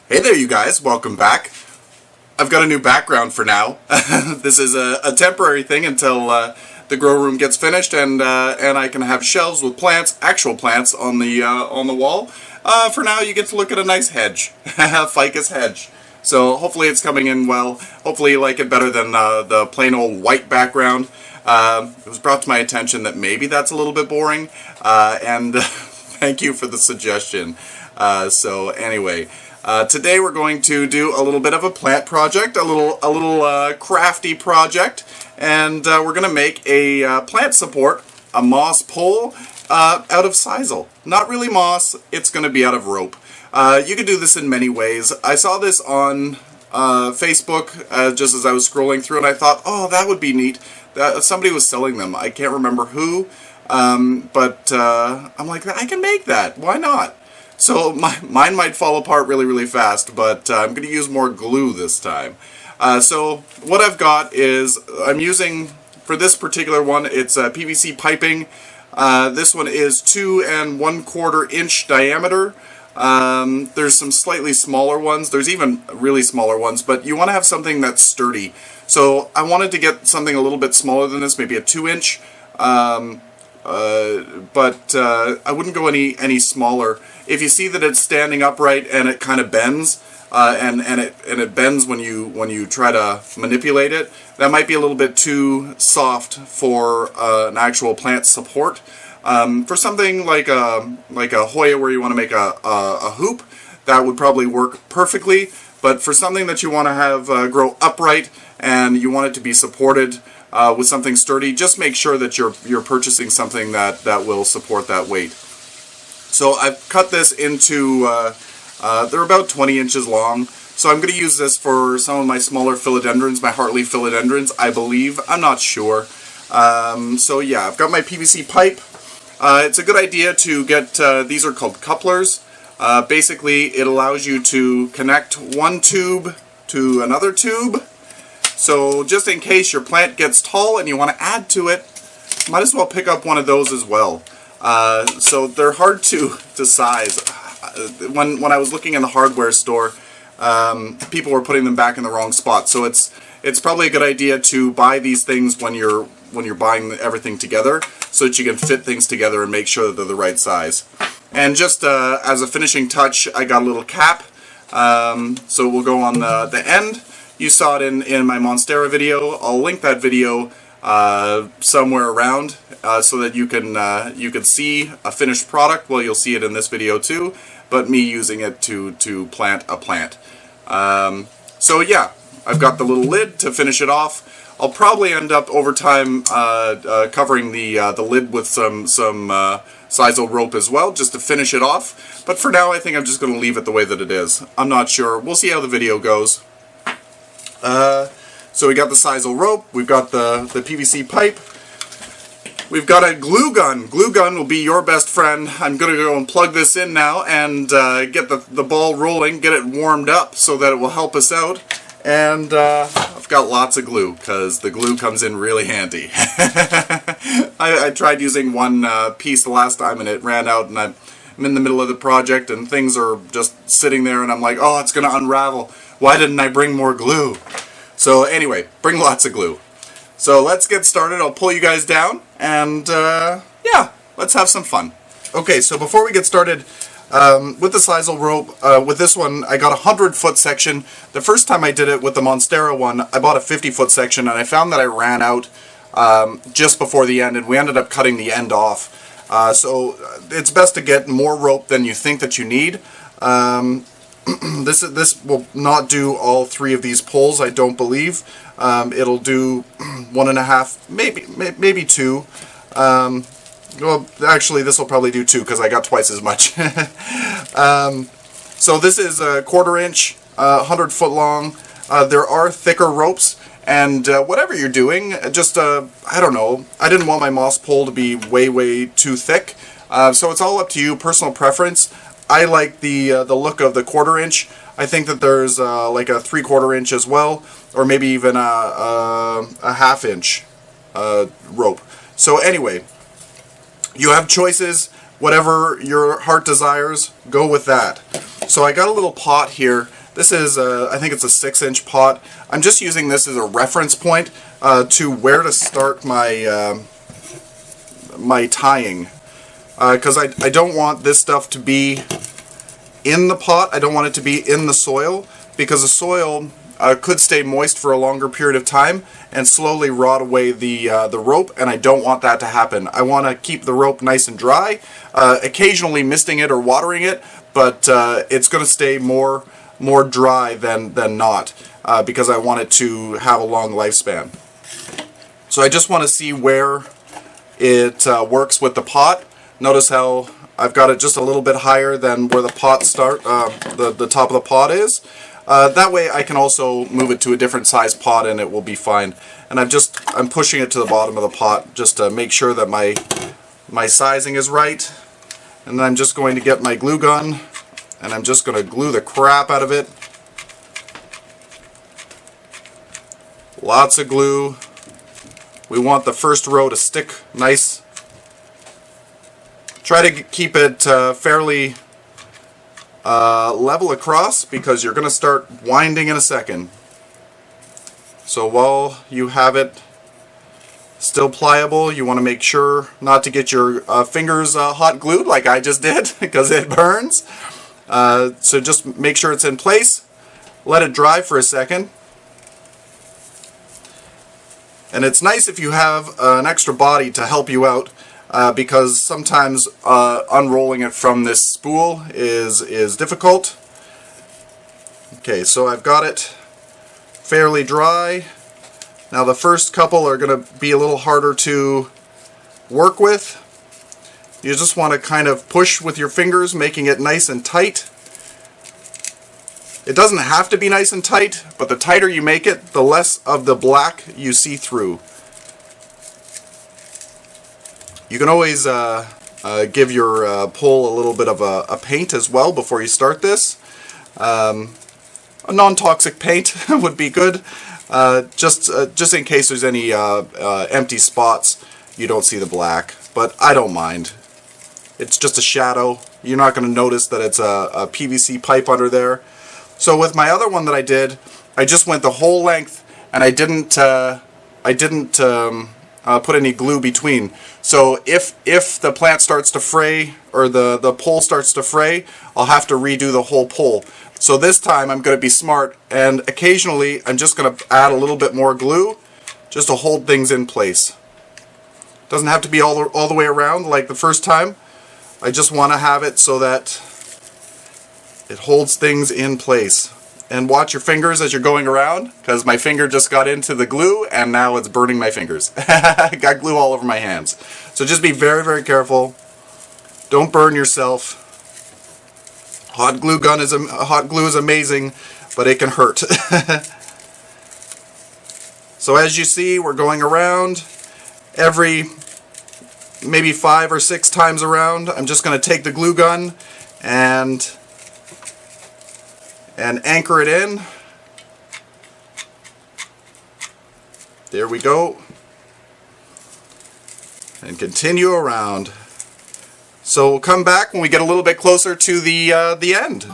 Hey there you guys, welcome back. I've got a new background for now. This is a temporary thing until the grow room gets finished and I can have shelves with plants, actual plants on the wall. For now you get to look at a nice hedge, ficus hedge. So hopefully it's coming in well. Hopefully you like it better than the plain old white background. It was brought to my attention that maybe that's a little bit boring, and thank you for the suggestion. So anyway, today we're going to do a little bit of a plant project, a little crafty project, and we're going to make a plant support, a moss pole, out of sisal. Not really moss, it's going to be out of rope. You can do this in many ways. I saw this on Facebook just as I was scrolling through, and I thought, oh, that would be neat. Somebody was selling them. I can't remember who, but I'm like, I can make that. Why not? So mine might fall apart really fast, but I'm going to use more glue this time. So what I've got is, I'm using, for this particular one, it's PVC piping. This one is 2 1/4 inch diameter. There's some slightly smaller ones. There's even really smaller ones, but you want to have something that's sturdy. So I wanted to get something a little bit smaller than this, maybe a 2 inch. But I wouldn't go any smaller. If you see that it's standing upright and it kind of bends, and it bends when you try to manipulate it, that might be a little bit too soft for an actual plant support. For something like a Hoya where you want to make a hoop, that would probably work perfectly. But for something that you want to have grow upright and you want it to be supported with something sturdy, just make sure that you're purchasing something that will support that weight. So I've cut this into, they're about 20 inches long. So I'm going to use this for some of my smaller philodendrons, my heartleaf philodendrons, I believe. I'm not sure. So yeah, I've got my PVC pipe. It's a good idea to get, these are called couplers. Basically, it allows you to connect one tube to another tube. So just in case your plant gets tall and you want to add to it, might as well pick up one of those as well. So they're hard to size. When I was looking in the hardware store, people were putting them back in the wrong spot. So it's probably a good idea to buy these things when you're buying everything together, so that you can fit things together and make sure that they're the right size. And just as a finishing touch, I got a little cap, so we'll go on the end. You saw it in my Monstera video. I'll link that video somewhere around so that you can see a finished product. Well, you'll see it in this video too, but me using it to plant a plant. So yeah, I've got the little lid to finish it off. I'll probably end up over time covering the lid with some sisal rope as well, just to finish it off. But for now, I think I'm just going to leave it the way that it is. I'm not sure. We'll see how the video goes. So we got the sisal rope. We've got the PVC pipe. We've got a glue gun. Glue gun will be your best friend. I'm going to go and plug this in now and get the ball rolling, get it warmed up so that it will help us out. And I've got lots of glue, because the glue comes in really handy. I tried using one piece the last time and it ran out, and I'm in the middle of the project and things are just sitting there and I'm like, oh, it's going to unravel. Why didn't I bring more glue? So anyway, bring lots of glue. So let's get started. I'll pull you guys down and yeah, let's have some fun. Okay, so before we get started, with the sisal rope, with this one, I got a 100-foot section. The first time I did it with the Monstera one, I bought a 50-foot section, and I found that I ran out just before the end, and we ended up cutting the end off. So it's best to get more rope than you think that you need. This will not do all 3 of these poles, I don't believe. It'll do 1.5, maybe 2. Well, actually, this will probably do 2 because I got twice as much. So this is a 1/4 inch, 100 foot long. There are thicker ropes, and whatever you're doing, just I don't know. I didn't want my moss pole to be way too thick, so it's all up to you, personal preference. I like the look of the 1/4 inch. I think that there's like a 3/4 inch as well, or maybe even a 1/2 inch rope. So anyway. You have choices, whatever your heart desires, go with that. So I got a little pot here This is, I think it's a 6-inch pot. I'm just using this as a reference point to where to start my my tying. Because I don't want this stuff to be in the pot. I don't want it to be in the soil, because the soil could stay moist for a longer period of time and slowly rot away the rope, and I don't want that to happen. I want to keep the rope nice and dry, occasionally misting it or watering it, but it's going to stay more dry than not, because I want it to have a long lifespan. So I just want to see where it works with the pot. Notice how I've got it just a little bit higher than where the pot the top of the pot is. That way I can also move it to a different size pot and it will be fine. And I'm pushing it to the bottom of the pot just to make sure that my sizing is right. And then I'm just going to get my glue gun and I'm just going to glue the crap out of it. Lots of glue. We want the first row to stick nice. Try to keep it fairly level across, because you're going to start winding in a second. So while you have it still pliable, you want to make sure not to get your fingers hot glued like I just did, because it burns. So just make sure it's in place. Let it dry for a second. And it's nice if you have an extra body to help you out. Because sometimes unrolling it from this spool is difficult. Okay, so I've got it fairly dry. Now the first couple are going to be a little harder to work with. You just want to kind of push with your fingers, making it nice and tight. It doesn't have to be nice and tight, but the tighter you make it, the less of the black you see through. You can always give your pole a little bit of a paint as well before you start this. A non-toxic paint would be good, just in case there's any empty spots you don't see the black. But I don't mind. It's just a shadow. You're not going to notice that it's a PVC pipe under there. So with my other one that I did, I just went the whole length and I didn't put any glue between. So if the plant starts to fray, or the pole starts to fray, I'll have to redo the whole pole. So this time I'm going to be smart, and occasionally I'm just going to add a little bit more glue just to hold things in place. Doesn't have to be all the way around like the first time. I just want to have it so that it holds things in place. And watch your fingers as you're going around, because my finger just got into the glue and now it's burning my fingers. Got glue all over my hands. So just be very, very careful. Don't burn yourself. Hot glue is amazing, but it can hurt. So as you see, we're going around. Every maybe 5 or 6 times around, I'm just going to take the glue gun and anchor it in. There we go. And continue around. So we'll come back when we get a little bit closer to the end.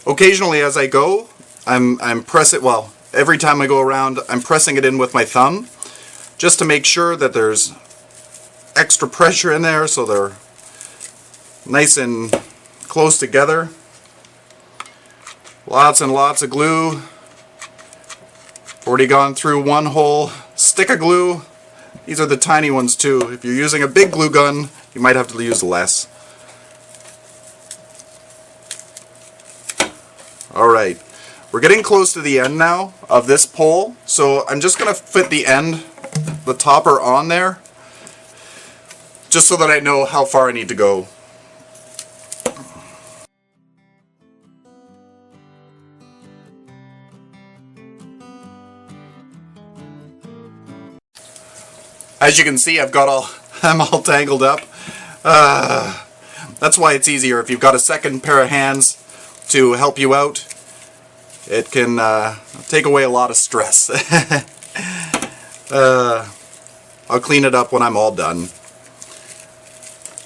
Occasionally as I go, I'm pressing, well, every time I go around, I'm pressing it in with my thumb just to make sure that there's extra pressure in there so they're nice and close together. Lots and lots of glue. Already gone through one whole stick of glue. These are the tiny ones too. If you're using a big glue gun, you might have to use less. Alright, we're getting close to the end now of this pole, so I'm just going to fit the end, the topper on there, just so that I know how far I need to go. As you can see, I'm all tangled up. That's why it's easier if you've got a second pair of hands to help you out. It can take away a lot of stress. I'll clean it up when I'm all done.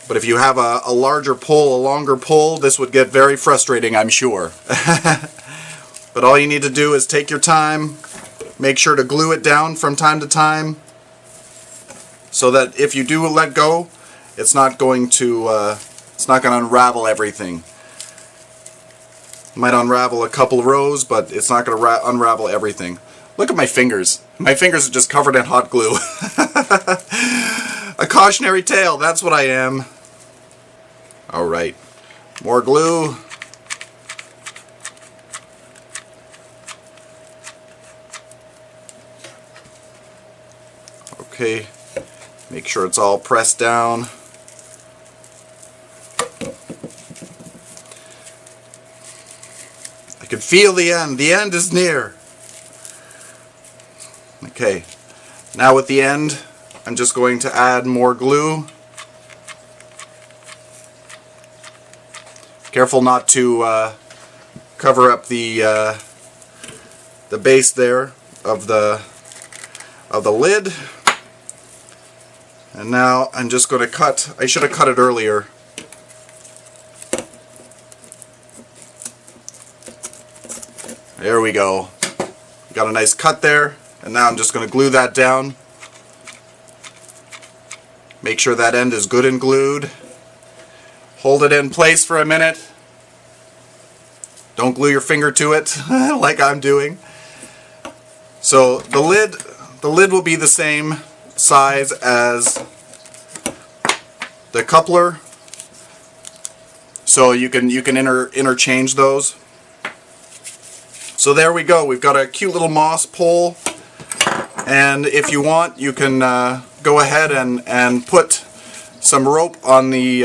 But if you have a larger pole, a longer pole, this would get very frustrating, I'm sure. But all you need to do is take your time, make sure to glue it down from time to time, so that if you do let go, it's not going to unravel everything. It might unravel a couple of rows, but it's not going to unravel everything. Look at my fingers. My fingers are just covered in hot glue. A cautionary tale, that's what I am. Alright, more glue. Okay, make sure it's all pressed down. I can feel the end. The end is near. Okay, now with the end, I'm just going to add more glue. Careful not to cover up the base there of the lid. And now I'm just going to cut. I should have cut it earlier. There we go. Got a nice cut there. And now I'm just going to glue that down. Make sure that end is good and glued. Hold it in place for a minute. Don't glue your finger to it like I'm doing. So the lid will be the same size as the coupler. So you can interchange those. So there we go. We've got a cute little moss pole. And if you want, you can go ahead and put some rope on the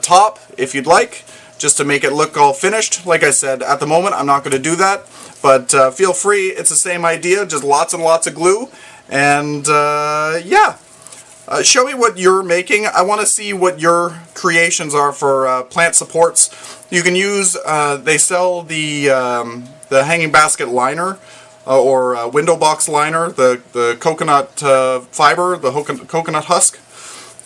top if you'd like, just to make it look all finished. Like I said, at the moment I'm not going to do that, but feel free. It's the same idea, just lots and lots of glue. And yeah, show me what you're making. I want to see what your creations are for plant supports. You can use, they sell the hanging basket liner, or window box liner, the coconut fiber, the coconut husk,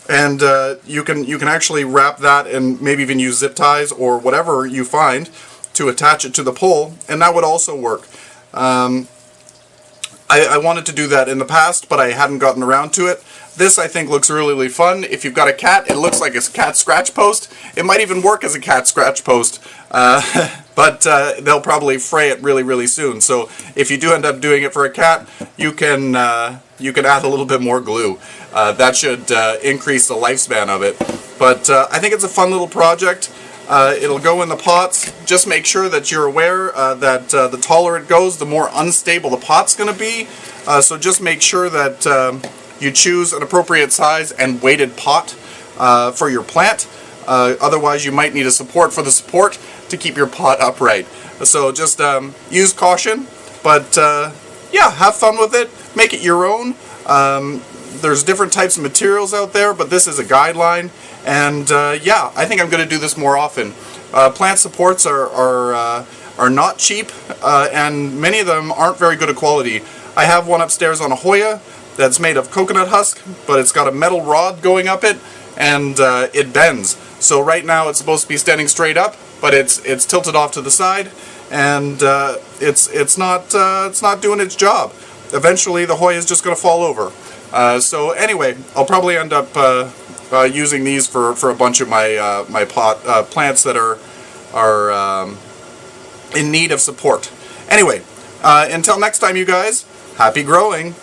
and you can actually wrap that and maybe even use zip ties or whatever you find to attach it to the pole, and that would also work. I wanted to do that in the past, but I hadn't gotten around to it. This, I think, looks really, really fun. If you've got a cat, it looks like a cat scratch post. It might even work as a cat scratch post, but they'll probably fray it really, really soon. So if you do end up doing it for a cat, you can add a little bit more glue. That should increase the lifespan of it. But I think it's a fun little project. It'll go in the pots. Just make sure that you're aware that the taller it goes, the more unstable the pot's going to be. So just make sure that you choose an appropriate size and weighted pot for your plant. Otherwise you might need a support for the support to keep your pot upright. So just use caution, but yeah, have fun with it. Make it your own. There's different types of materials out there, but this is a guideline. And yeah, I think I'm going to do this more often. Plant supports are not cheap, and many of them aren't very good at quality. I have one upstairs on a Hoya that's made of coconut husk, but it's got a metal rod going up it, and it bends. So right now it's supposed to be standing straight up, but it's tilted off to the side, and it's not doing its job. Eventually the Hoya is just going to fall over. So anyway, I'll probably end up using these for a bunch of my my plants that are in need of support. Anyway, until next time, you guys, happy growing.